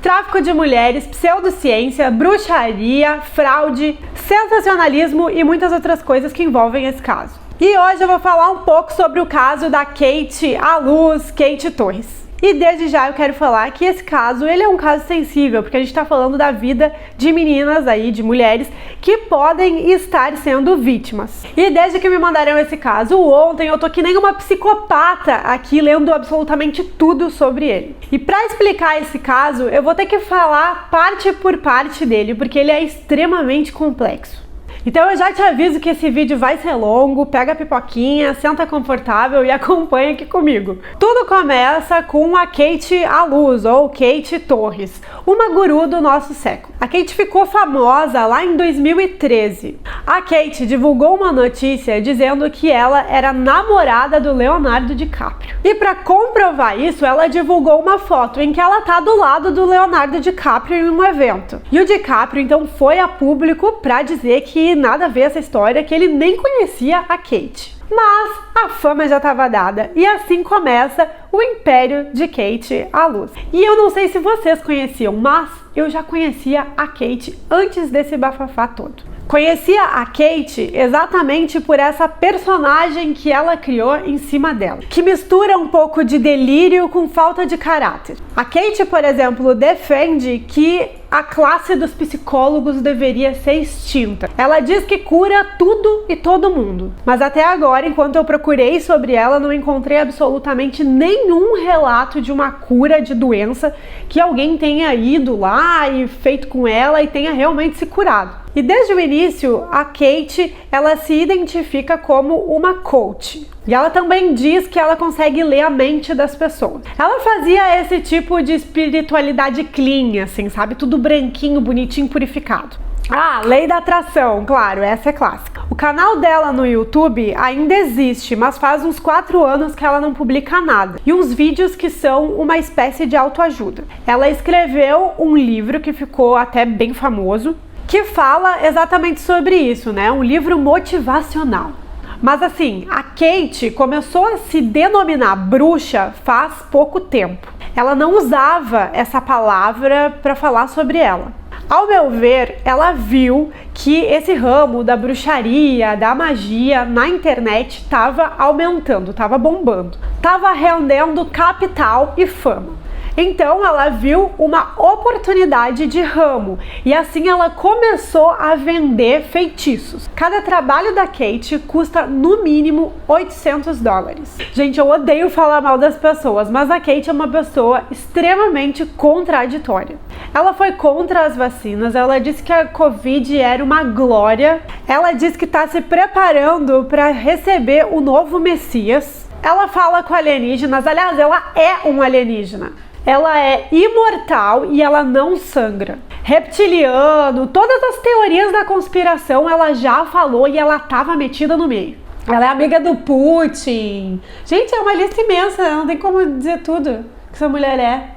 tráfico de mulheres, pseudociência, bruxaria, fraude, sensacionalismo e muitas outras coisas que envolvem esse caso. E hoje eu vou falar um pouco sobre o caso da Kate à Luz, Kate Torres. E desde já eu quero falar que esse caso, ele é um caso sensível, porque a gente está falando da vida de meninas aí, de mulheres, que podem estar sendo vítimas. E desde que me mandaram esse caso ontem, eu tô que nem uma psicopata aqui lendo absolutamente tudo sobre ele. E para explicar esse caso, eu vou ter que falar parte por parte dele, porque ele é extremamente complexo. Então eu já te aviso que esse vídeo vai ser longo, pega a pipoquinha, senta confortável e acompanha aqui comigo. Tudo começa com a Kate à Luz, ou Kate Torres, uma guru do nosso século. A Kate ficou famosa lá em 2013. A Kate divulgou uma notícia dizendo que ela era namorada do Leonardo DiCaprio. E para comprovar isso, ela divulgou uma foto em que ela tá do lado do Leonardo DiCaprio em um evento. E o DiCaprio então foi a público para dizer que nada a ver essa história, que ele nem conhecia a Kate. Mas a fama já estava dada e assim começa o império de Kate à Luz. E eu não sei se vocês conheciam, mas eu já conhecia a Kate antes desse bafafá todo. Conhecia a Kate exatamente por essa personagem que ela criou em cima dela, que mistura um pouco de delírio com falta de caráter. A Kate, por exemplo, defende que a classe dos psicólogos deveria ser extinta. Ela diz que cura tudo e todo mundo. Mas até agora, enquanto eu procurei sobre ela, não encontrei absolutamente nenhum relato de uma cura de doença que alguém tenha ido lá e feito com ela e tenha realmente se curado. E desde o início, a Kate, ela se identifica como uma coach. E ela também diz que ela consegue ler a mente das pessoas. Ela fazia esse tipo de espiritualidade clean, assim, sabe? Tudo branquinho, bonitinho, purificado. Ah, lei da atração, claro, essa é clássica. O canal dela no YouTube ainda existe, mas faz uns 4 anos que ela não publica nada. E uns vídeos que são uma espécie de autoajuda. Ela escreveu um livro que ficou até bem famoso, que fala exatamente sobre isso, né? Um livro motivacional. Mas assim, a Kate começou a se denominar bruxa faz pouco tempo. Ela não usava essa palavra para falar sobre ela. Ao meu ver, ela viu que esse ramo da bruxaria, da magia na internet estava aumentando, estava bombando, estava rendendo capital e fama. Então ela viu uma oportunidade de ramo e assim ela começou a vender feitiços. Cada trabalho da Kate custa no mínimo $800. Gente, eu odeio falar mal das pessoas, mas a Kate é uma pessoa extremamente contraditória. Ela foi contra as vacinas, ela disse que a Covid era uma glória, ela disse que está se preparando para receber o novo Messias. Ela fala com alienígenas, aliás, ela é um alienígena. Ela é imortal e ela não sangra. Reptiliano, todas as teorias da conspiração ela já falou e ela estava metida no meio. Ela é amiga do Putin. Gente, é uma lista imensa, não tem como dizer tudo que essa mulher é.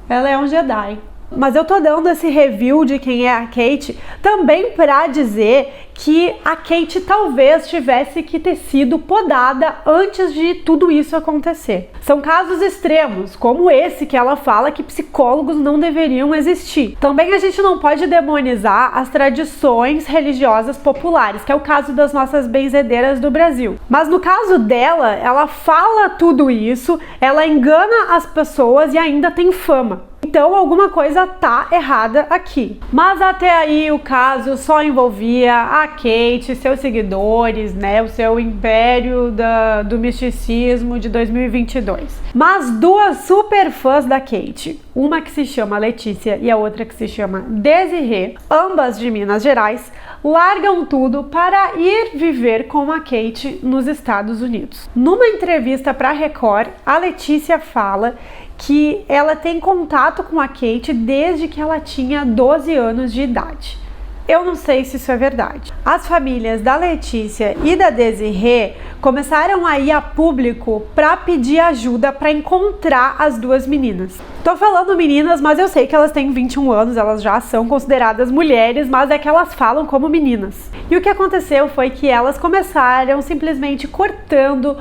Ela é um Jedi. Mas eu tô dando esse review de quem é a Kate também para dizer que a Kate talvez tivesse que ter sido podada antes de tudo isso acontecer. São casos extremos, como esse que ela fala que psicólogos não deveriam existir. Também a gente não pode demonizar as tradições religiosas populares, que é o caso das nossas benzedeiras do Brasil. Mas no caso dela, ela fala tudo isso, ela engana as pessoas e ainda tem fama. Então alguma coisa tá errada aqui. Mas até aí o caso só envolvia a Kate, seus seguidores, né, o seu império do misticismo de 2022. Mas duas super fãs da Kate, uma que se chama Letícia e a outra que se chama Desirê, ambas de Minas Gerais, largam tudo para ir viver com a Kate nos Estados Unidos. Numa entrevista para a Record, a Letícia fala que ela tem contato com a Kate desde que ela tinha 12 anos de idade. Eu não sei se isso é verdade. As famílias da Letícia e da Desirê começaram a ir a público para pedir ajuda para encontrar as duas meninas. Tô falando meninas, mas eu sei que elas têm 21 anos, elas já são consideradas mulheres, mas é que elas falam como meninas. E o que aconteceu foi que elas começaram simplesmente cortando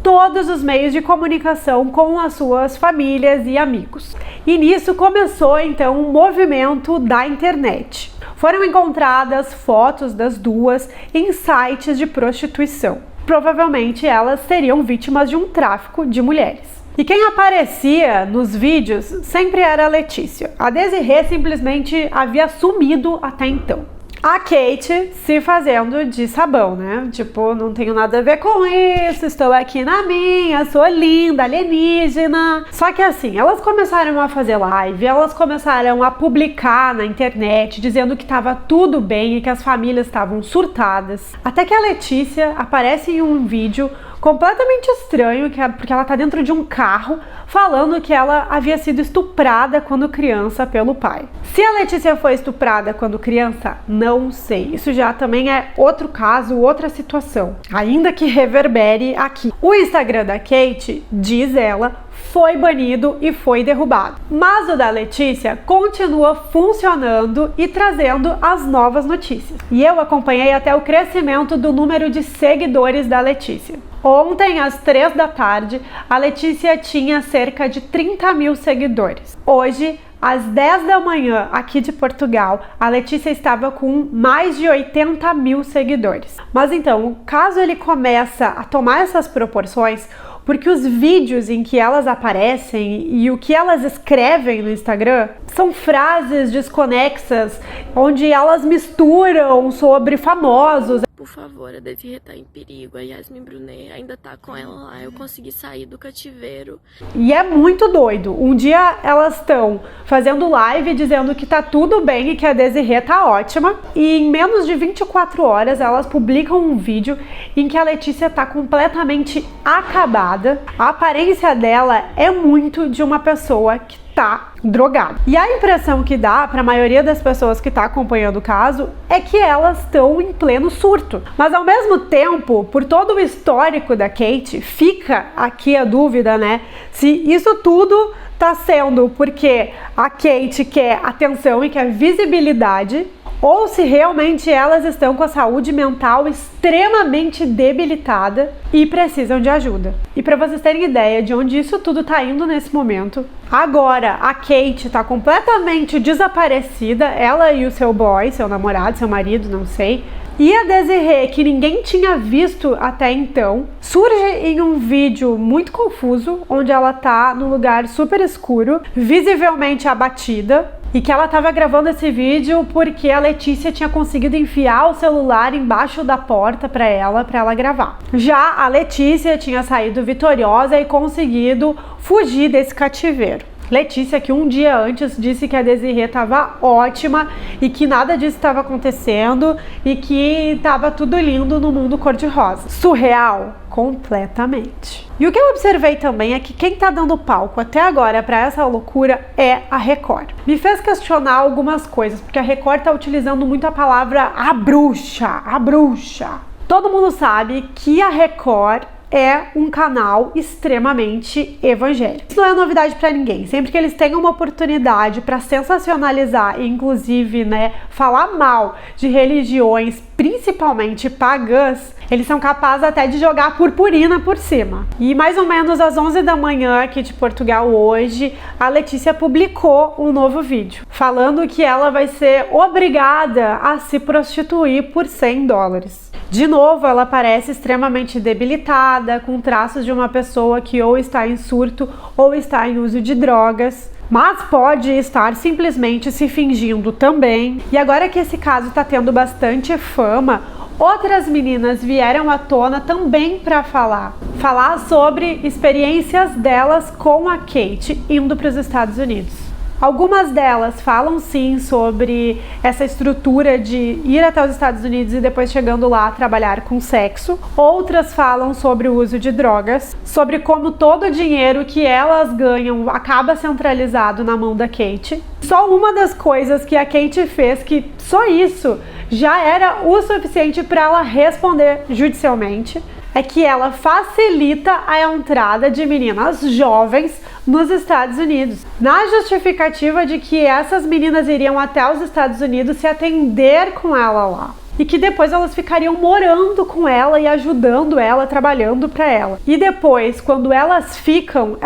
todos os meios de comunicação com as suas famílias e amigos. E nisso começou então um movimento da internet. Foram encontradas fotos das duas em sites de prostituição. Provavelmente elas seriam vítimas de um tráfico de mulheres. E quem aparecia nos vídeos sempre era a Letícia. A Desirê simplesmente havia sumido até então. A Kate se fazendo de sabão, né? Tipo, não tenho nada a ver com isso, estou aqui na minha, sou linda, alienígena. Só que assim, elas começaram a fazer live, elas começaram a publicar na internet, dizendo que estava tudo bem e que as famílias estavam surtadas. Até que a Letícia aparece em um vídeo completamente estranho, porque ela tá dentro de um carro, falando que ela havia sido estuprada quando criança pelo pai. Se a Letícia foi estuprada quando criança, não sei. Isso já também é outro caso, outra situação, ainda que reverbere aqui. O Instagram da Kate, diz ela, foi banido e foi derrubado. Mas o da Letícia continua funcionando e trazendo as novas notícias. E eu acompanhei até o crescimento do número de seguidores da Letícia. Ontem, às 3 da tarde, a Letícia tinha cerca de 30 mil seguidores. Hoje, às 10 da manhã, aqui de Portugal, a Letícia estava com mais de 80 mil seguidores. Mas então, o caso ele começa a tomar essas proporções porque os vídeos em que elas aparecem e o que elas escrevem no Instagram são frases desconexas, onde elas misturam sobre famosos. Por favor, a Desirê tá em perigo, a Yasmin Brunet ainda tá com ela lá, eu consegui sair do cativeiro. E é muito doido. Um dia elas estão fazendo live dizendo que tá tudo bem e que a Desirê tá ótima, e em menos de 24 horas elas publicam um vídeo em que a Letícia tá completamente acabada. A aparência dela é muito de uma pessoa que tá drogada. E a impressão que dá para a maioria das pessoas que tá acompanhando o caso é que elas estão em pleno surto. Mas ao mesmo tempo, por todo o histórico da Kate, fica aqui a dúvida, né? Se isso tudo tá sendo porque a Kate quer atenção e quer visibilidade, ou se realmente elas estão com a saúde mental extremamente debilitada e precisam de ajuda. E para vocês terem ideia de onde isso tudo tá indo nesse momento, agora a Kate tá completamente desaparecida, ela e o seu boy, seu namorado, seu marido, não sei. E a Desirê, que ninguém tinha visto até então, surge em um vídeo muito confuso, onde ela tá num lugar super escuro, visivelmente abatida, e que ela estava gravando esse vídeo porque a Letícia tinha conseguido enfiar o celular embaixo da porta para ela gravar. Já a Letícia tinha saído vitoriosa e conseguido fugir desse cativeiro. Letícia, que um dia antes disse que a Desirê estava ótima e que nada disso estava acontecendo e que estava tudo lindo no mundo cor-de-rosa. Surreal? Completamente. E o que eu observei também é que quem tá dando palco até agora para essa loucura é a Record. Me fez questionar algumas coisas, porque a Record tá utilizando muito a palavra a bruxa, a bruxa. Todo mundo sabe que a Record é um canal extremamente evangélico. Isso não é novidade para ninguém. Sempre que eles têm uma oportunidade para sensacionalizar e inclusive, né, falar mal de religiões, principalmente pagãs, eles são capazes até de jogar purpurina por cima. E mais ou menos às 11 da manhã aqui de Portugal hoje, a Letícia publicou um novo vídeo, falando que ela vai ser obrigada a se prostituir por $100. De novo, ela parece extremamente debilitada, com traços de uma pessoa que ou está em surto ou está em uso de drogas, mas pode estar simplesmente se fingindo também. E agora que esse caso está tendo bastante fama, outras meninas vieram à tona também para falar sobre experiências delas com a Kate indo para os Estados Unidos. Algumas delas falam sim sobre essa estrutura de ir até os Estados Unidos e depois chegando lá trabalhar com sexo. Outras falam sobre o uso de drogas, sobre como todo o dinheiro que elas ganham acaba centralizado na mão da Kate. Só uma das coisas que a Kate fez, que só isso já era o suficiente para ela responder judicialmente, é que ela facilita a entrada de meninas jovens nos Estados Unidos, na justificativa de que essas meninas iriam até os Estados Unidos se atender com ela lá. e que depois elas ficariam morando com ela e ajudando ela, trabalhando para ela. E depois, quando elas ficam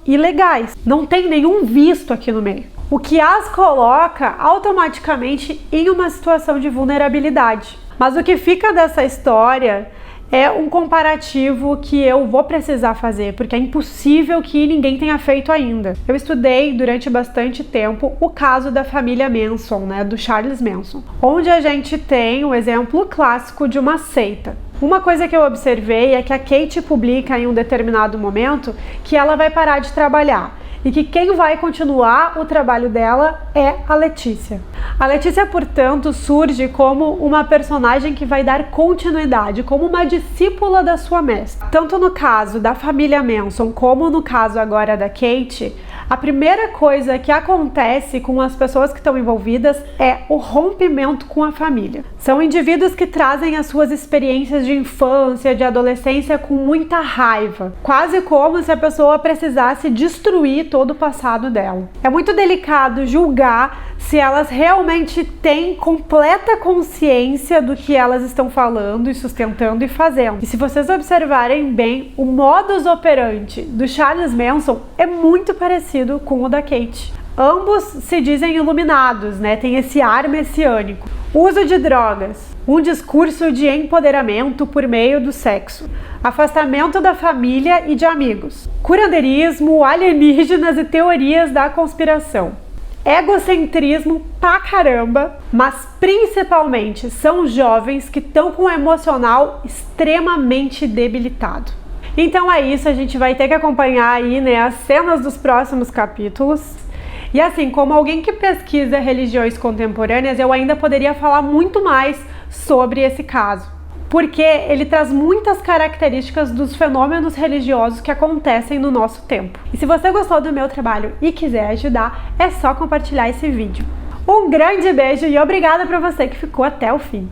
ilegais. Não tem nenhum visto aqui no meio, o que as coloca automaticamente em uma situação de vulnerabilidade. Mas o que fica dessa história é um comparativo que eu vou precisar fazer, porque é impossível que ninguém tenha feito ainda. Eu estudei durante bastante tempo o caso da família Manson, né, do Charles Manson, onde a gente tem um exemplo clássico de uma seita. Uma coisa que eu observei é que a Kate publica em um determinado momento que ela vai parar de trabalhar e que quem vai continuar o trabalho dela é a Letícia. A Letícia, portanto, surge como uma personagem que vai dar continuidade, como uma discípula da sua mestra. Tanto no caso da família Manson, como no caso agora da Kate, a primeira coisa que acontece com as pessoas que estão envolvidas é o rompimento com a família. São indivíduos que trazem as suas experiências de infância, de adolescência com muita raiva, quase como se a pessoa precisasse destruir todo o passado dela. É muito delicado julgar se elas realmente têm completa consciência do que elas estão falando e sustentando e fazendo. E se vocês observarem bem, o modus operandi do Charles Manson é muito parecido com o da Kate. Ambos se dizem iluminados, né? Tem esse ar messiânico. Uso de drogas, um discurso de empoderamento por meio do sexo, afastamento da família e de amigos, curandeirismo, alienígenas e teorias da conspiração, egocentrismo pra caramba, mas principalmente são jovens que estão com o emocional extremamente debilitado. Então é isso, a gente vai ter que acompanhar aí, né, as cenas dos próximos capítulos. E assim, como alguém que pesquisa religiões contemporâneas, eu ainda poderia falar muito mais sobre esse caso, porque ele traz muitas características dos fenômenos religiosos que acontecem no nosso tempo. E se você gostou do meu trabalho e quiser ajudar, é só compartilhar esse vídeo. Um grande beijo e obrigada para você que ficou até o fim.